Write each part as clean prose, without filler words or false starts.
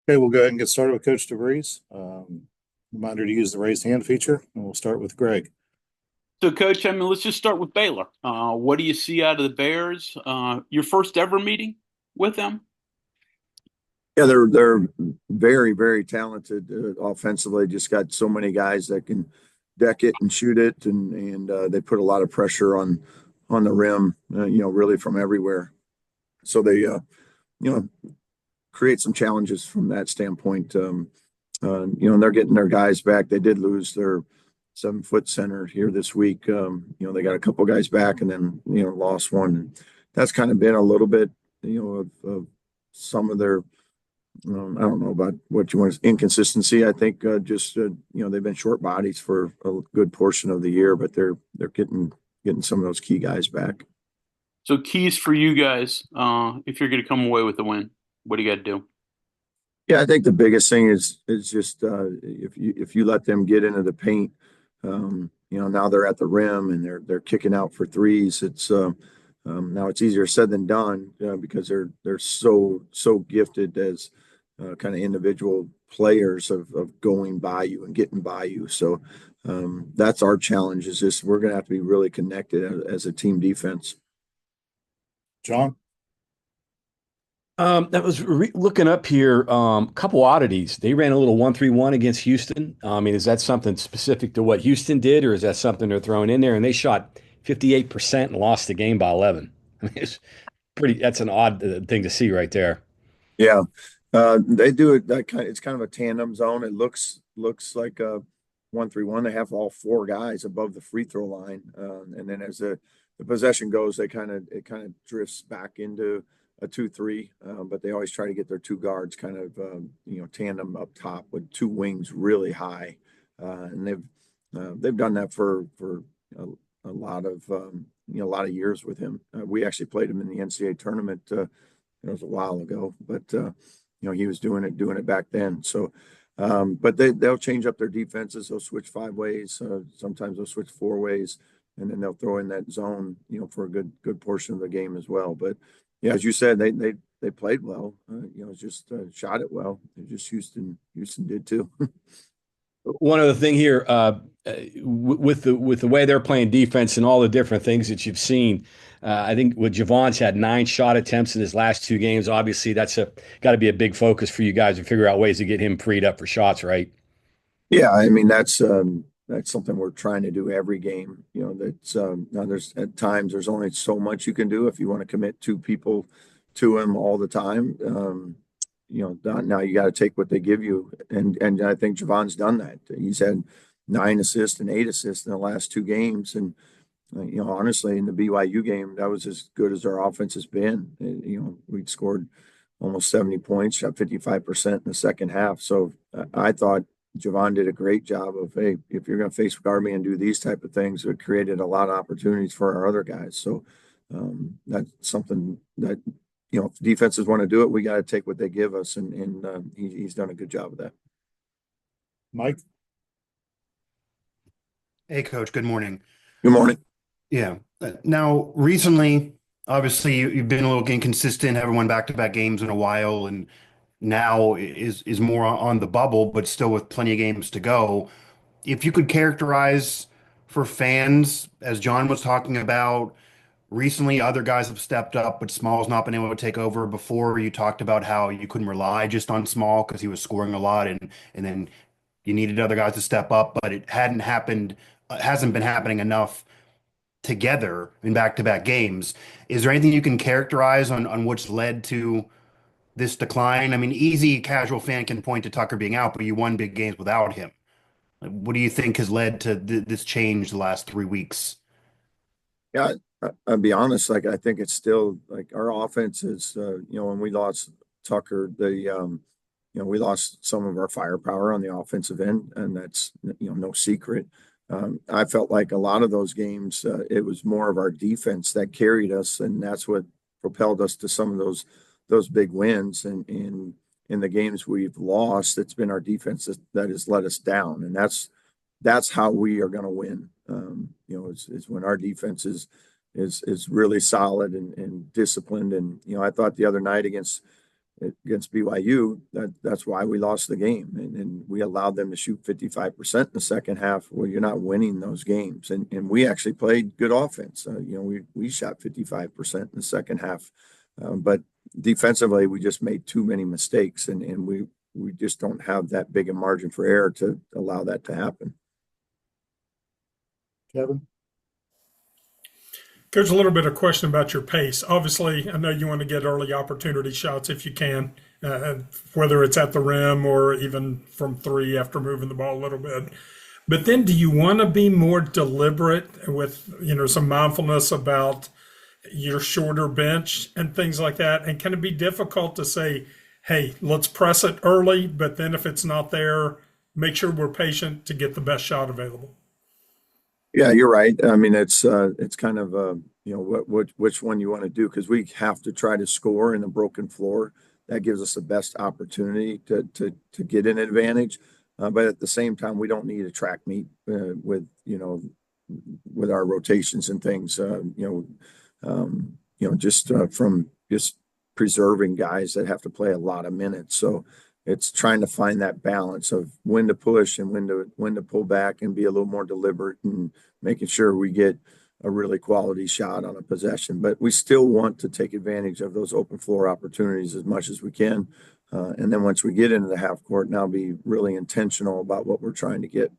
Okay, we'll go ahead and get started with Coach DeVries. Reminder to use the raised hand feature, and we'll start with Greg. So, Coach, let's just start with Baylor. What do you see out of the Bears? Your first ever meeting with them? Yeah, they're very, very talented offensively. Just got so many guys that can deck it and shoot it, and they put a lot of pressure on the rim. Really from everywhere. So they create some challenges from that standpoint. And they're getting their guys back. They did lose their 7-foot center here this week. They got a couple guys back, and then lost one. And that's kind of been a little bit of some of their I don't know about what you want inconsistency. I think they've been short bodies for a good portion of the year, but they're getting some of those key guys back. So, keys for you guys, if you're going to come away with the win, what do you got to do? Yeah, I think the biggest thing is just if you let them get into the paint, now they're at the rim and they're kicking out for threes. Now it's easier said than done because they're so gifted as kind of individual players of going by you and getting by you. So that's our challenge. Is just we're going to have to be really connected as a team defense. John? That was looking up here. Couple oddities. They ran a little 1-3-1 against Houston. I mean, is that something specific to what Houston did, or is that something they're throwing in there? And they shot 58% and lost the game by 11. I mean, it's pretty. That's an odd thing to see right there. Yeah, they do it. It's kind of a tandem zone. It looks like a 1-3-1. They have all four guys above the free throw line, and then as the possession goes, it kind of drifts back into a 2-3. But they always try to get their two guards kind of tandem up top with two wings really high, and they've done that for a, a lot of a lot of years with him. We actually played him in the NCAA tournament. It was a while ago, but he was doing it back then. So, but they'll change up their defenses. They'll switch 5 ways. Sometimes they'll switch 4 ways, and then they'll throw in that zone, for a good portion of the game as well. But yeah, as you said, they played well. Just shot it well. Just Houston did too. One other thing here, with the way they're playing defense and all the different things that you've seen, I think with Javon's had 9 shot attempts in his last 2 games. Obviously, that's got to be a big focus for you guys to figure out ways to get him freed up for shots, right? Yeah, I mean that's something we're trying to do every game. That's now there's at times there's only so much you can do if you want to commit 2 people to him all the time. Now you got to take what they give you, and I think Javon's done that. He's had 9 assists and 8 assists in the last 2 games, and honestly, in the BYU game, that was as good as our offense has been. We'd scored almost 70 points, shot 55% in the second half. So I thought Javon did a great job of, hey, if you're going to face Garmy and do these type of things, it created a lot of opportunities for our other guys. So that's something that if defenses want to do it, we got to take what they give us, and he's done a good job of that. Mike? Hey, Coach. Good morning. Good morning. Yeah. Now, recently, obviously, you've been a little inconsistent, haven't won back-to-back games in a while, and now is more on the bubble, but still with plenty of games to go. If you could characterize for fans, as John was talking about, recently other guys have stepped up, but Small's not been able to take over. Before, you talked about how you couldn't rely just on Small because he was scoring a lot, and then you needed other guys to step up, but it hadn't happened, hasn't been happening enough together in back-to-back games. Is there anything you can characterize on what's led to this decline? I mean, easy casual fan can point to Tucker being out, but you won big games without him. What do you think has led to this change the last 3 weeks? Yeah, I'll be honest. Like I think it's still like our offense is. When we lost Tucker, we lost some of our firepower on the offensive end, and that's no secret. I felt like a lot of those games, it was more of our defense that carried us, and that's what propelled us to some of those big wins. And in the games we've lost, it's been our defense that has let us down, and that's how we are going to win. Is when our defense is really solid and disciplined. And I thought the other night against against BYU, that's why we lost the game. And we allowed them to shoot 55% in the second half. Well, you're not winning those games. And we actually played good offense. We shot 55% in the second half. But defensively, we just made too many mistakes, and we just don't have that big a margin for error to allow that to happen. Kevin? There's a little bit of question about your pace. Obviously, I know you want to get early opportunity shots if you can, whether it's at the rim or even from three after moving the ball a little bit. But then do you want to be more deliberate with, some mindfulness about your shorter bench and things like that? And can it be difficult to say, hey, let's press it early, but then if it's not there, make sure we're patient to get the best shot available? Yeah, you're right. I mean, it's kind of which one you want to do, because we have to try to score in a broken floor. That gives us the best opportunity to get an advantage. But at the same time, we don't need a track meet with our rotations and things. From just preserving guys that have to play a lot of minutes. So it's trying to find that balance of when to push and when to pull back and be a little more deliberate and making sure we get a really quality shot on a possession. But we still want to take advantage of those open floor opportunities as much as we can. And then once we get into the half court, now be really intentional about what we're trying to get.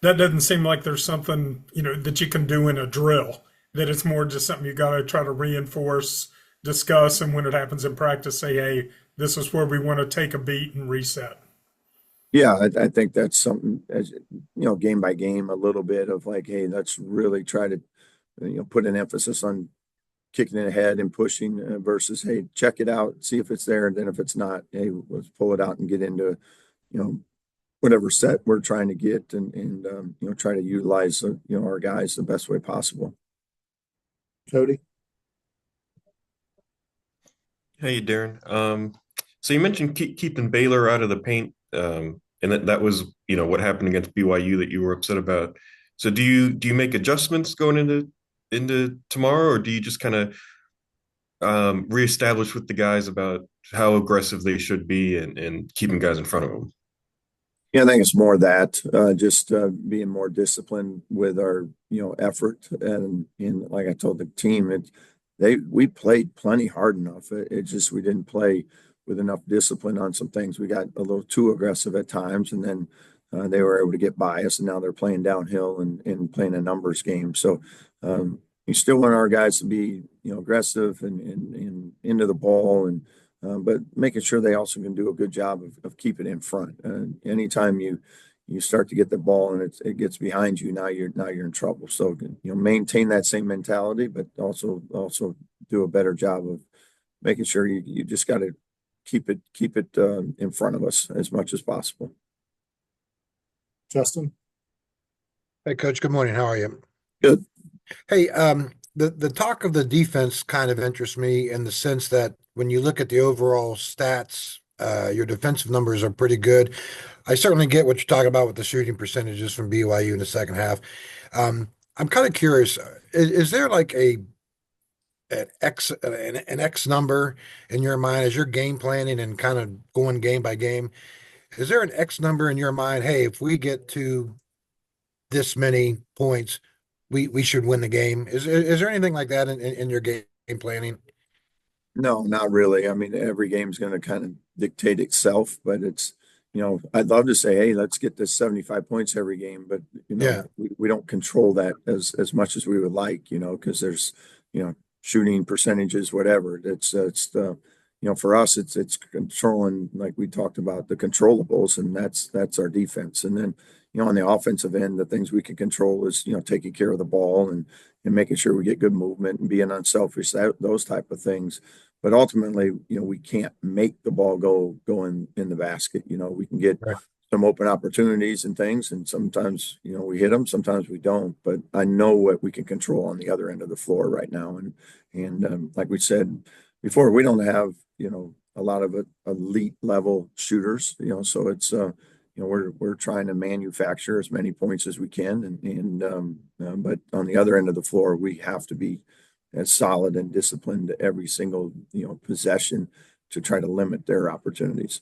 That doesn't seem like there's something, that you can do in a drill, that it's more just something you got to try to reinforce, discuss, and when it happens in practice, say, hey, this is where we want to take a beat and reset. Yeah, I think that's something, as game by game, a little bit of like, hey, let's really try to, put an emphasis on kicking it ahead and pushing versus, hey, check it out, see if it's there. And then if it's not, hey, let's pull it out and get into, whatever set we're trying to get and try to utilize, our guys the best way possible. Cody? Hey, Darren. So you mentioned keeping Baylor out of the paint, and that was, what happened against BYU that you were upset about. So do you make adjustments going into tomorrow, or do you just kind of reestablish with the guys about how aggressive they should be and keeping guys in front of them? Yeah, I think it's more that just being more disciplined with our effort, and like I told the team, we played plenty hard enough. It just we didn't play with enough discipline on some things. We got a little too aggressive at times, and then they were able to get by us, and now they're playing downhill and playing a numbers game. So you still want our guys to be aggressive and into the ball, and but making sure they also can do a good job of keeping it in front. Anytime you start to get the ball and it gets behind you, now you're in trouble. So maintain that same mentality, but also do a better job of making sure you just got to keep it in front of us as much as possible. Justin? Hey, Coach. Good morning. How are you? Good. Hey, the talk of the defense kind of interests me in the sense that when you look at the overall stats, your defensive numbers are pretty good. I certainly get what you're talking about with the shooting percentages from BYU in the second half. I'm kind of curious, is there like an X number in your mind as you're game planning and kind of going game by game? Is there an X number in your mind? Hey, if we get to this many points, we should win the game. Is there anything like that in your game planning? No, not really. I mean, every game's going to kind of dictate itself, but it's, I'd love to say, hey, let's get this 75 points every game, but we don't control that as much as we would like, because there's, shooting percentages, whatever. It's the, for us, it's controlling, like we talked about, the controllables, and that's our defense. And then, on the offensive end, the things we can control is, taking care of the ball and making sure we get good movement and being unselfish, those type of things. But ultimately, we can't make the ball go in the basket. We can get some open opportunities and things, and sometimes, we hit them, sometimes we don't. But I know what we can control on the other end of the floor right now. And like we said before, we don't have, a lot of elite level shooters, so it's, we're trying to manufacture as many points as we can. But on the other end of the floor, we have to be as solid and disciplined every single, possession to try to limit their opportunities.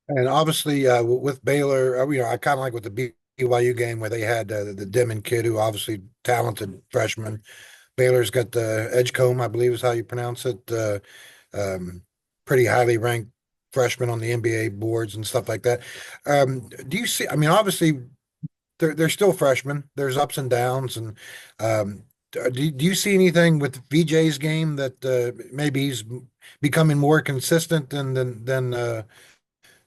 And obviously, with Baylor, I kind of like with the BYU game where they had the Demon kid, who obviously talented freshman. Baylor's got the Edgecombe, I believe is how you pronounce it. Um, Pretty highly ranked freshman on the NBA boards and stuff like that. Do you see? I mean, obviously, they're still freshmen. There's ups and downs, and do you see anything with VJ's game that maybe he's becoming more consistent than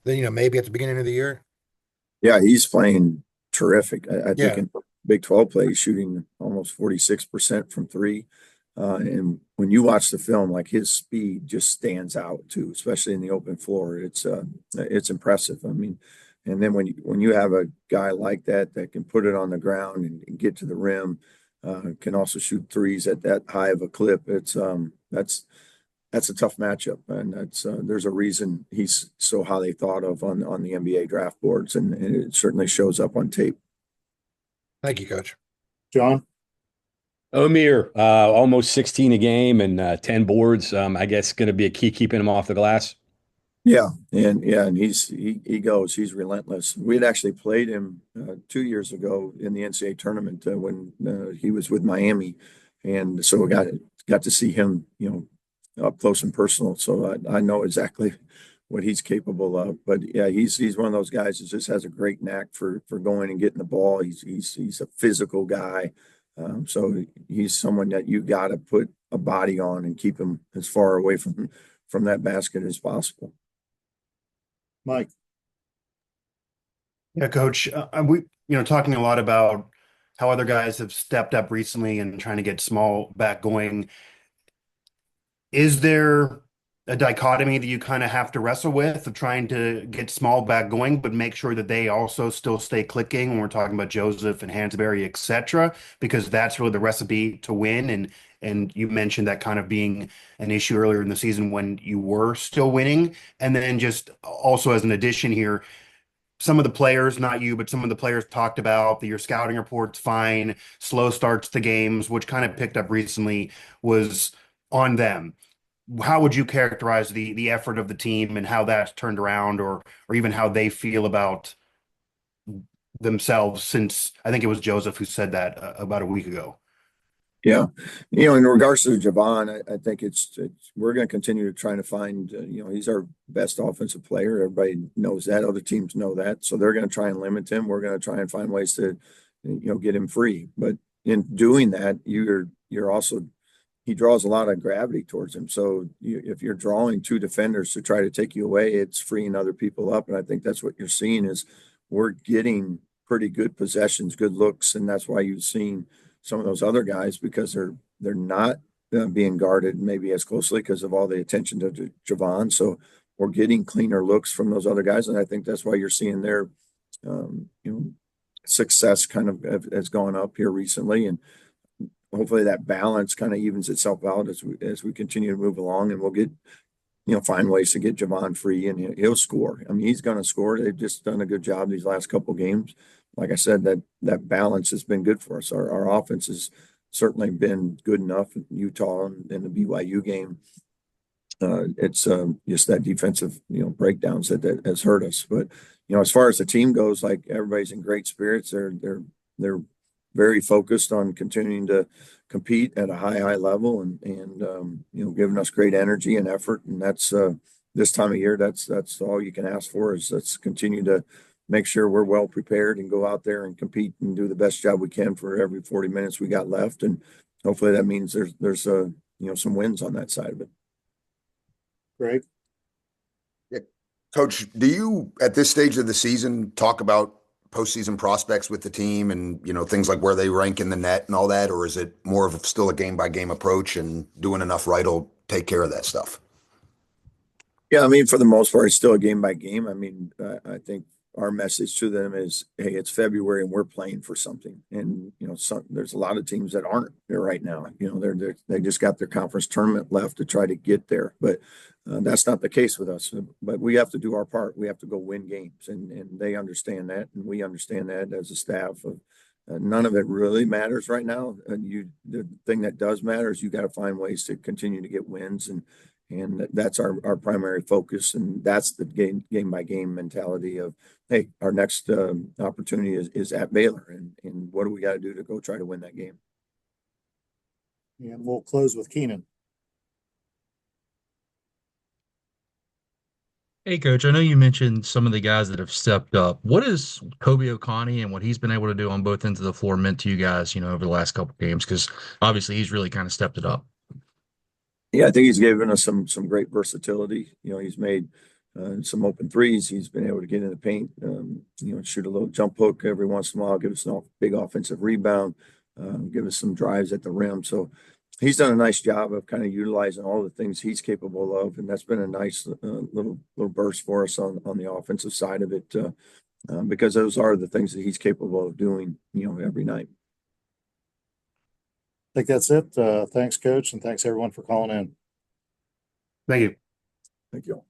maybe at the beginning of the year? Yeah, he's playing terrific. I think Yeah. in Big 12 play, he's shooting almost 46% from three. And when you watch the film, like his speed just stands out too, especially in the open floor. It's impressive. I mean, and then when you have a guy like that that can put it on the ground and get to the rim, can also shoot threes at that high of a clip. That's a tough matchup, and there's a reason he's so highly thought of on the NBA draft boards, and it certainly shows up on tape. Thank you, Coach. John? Omir, almost 16 a game and 10 boards. I guess going to be a key keeping him off the glass. Yeah, and he's relentless. We had actually played him 2 years ago in the NCAA tournament when he was with Miami, and so we got to see him, up close and personal. So I know exactly what he's capable of. But yeah, he's one of those guys that just has a great knack for going and getting the ball. He's a physical guy. So he's someone that you got to put a body on and keep him as far away from that basket as possible. Mike? Yeah, Coach. We talking a lot about how other guys have stepped up recently and trying to get small back going. Is there a dichotomy that you kind of have to wrestle with of trying to get small back going, but make sure that they also still stay clicking when we're talking about Joseph and Hansberry, et cetera, because that's really the recipe to win. And you mentioned that kind of being an issue earlier in the season when you were still winning. And then just also as an addition here, some of the players, not you, but some of the players talked about that your scouting report's fine, slow starts to games, which kind of picked up recently was on them. How would you characterize the effort of the team and how that's turned around, or even how they feel about themselves, since I think it was Joseph who said that about a week ago? Yeah, in regards to Javon, I think we're going to continue to try to find. He's our best offensive player. Everybody knows that. Other teams know that, so they're going to try and limit him. We're going to try and find ways to, get him free. But in doing that, you're also, he draws a lot of gravity towards him. So if you're drawing two defenders to try to take you away, it's freeing other people up. And I think that's what you're seeing is we're getting pretty good possessions, good looks, and that's why you've seen some of those other guys, because they're not being guarded maybe as closely because of all the attention to Javon. So we're getting cleaner looks from those other guys, and I think that's why you're seeing their success kind of has gone up here recently, and hopefully that balance kind of evens itself out as we continue to move along, and we'll get find ways to get Javon free, and he'll score. I mean, he's going to score. They've just done a good job these last couple of games. Like I said, that balance has been good for us. Our offense has certainly been good enough in Utah and in the BYU game. It's just that defensive, breakdowns that has hurt us. But as far as the team goes, like everybody's in great spirits. They're very focused on continuing to compete at a high level and giving us great energy and effort. And that's this time of year, that's all you can ask for is let's continue to make sure we're well prepared and go out there and compete and do the best job we can for every 40 minutes we got left. And hopefully that means there's some wins on that side of it. Greg? Yeah. Coach, do you at this stage of the season talk about postseason prospects with the team and things like where they rank in the net and all that, or is it more of still a game by game approach and doing enough right will take care of that stuff? Yeah, I mean, for the most part, it's still a game by game. I mean, I think our message to them is, hey, it's February and we're playing for something. And there's a lot of teams that aren't there right now. They just got their conference tournament left to try to get there, but that's not the case with us. But we have to do our part. We have to go win games, and they understand that, and we understand that as a staff. None of it really matters right now. The thing that does matter is you got to find ways to continue to get wins, and And that's our primary focus. And that's the game by game mentality of, hey, our next opportunity is at Baylor. And what do we got to do to go try to win that game? And we'll close with Keenan. Hey, Coach, I know you mentioned some of the guys that have stepped up. What is Kobe Oconee and what he's been able to do on both ends of the floor meant to you guys, over the last couple of games? Because obviously he's really kind of stepped it up. Yeah, I think he's given us some great versatility. He's made some open threes. He's been able to get in the paint, shoot a little jump hook every once in a while, give us a big offensive rebound, give us some drives at the rim. So he's done a nice job of kind of utilizing all the things he's capable of, and that's been a nice little burst for us on the offensive side of it, because those are the things that he's capable of doing, every night. I think that's it. Thanks, Coach, and thanks everyone for calling in. Thank you. Thank you.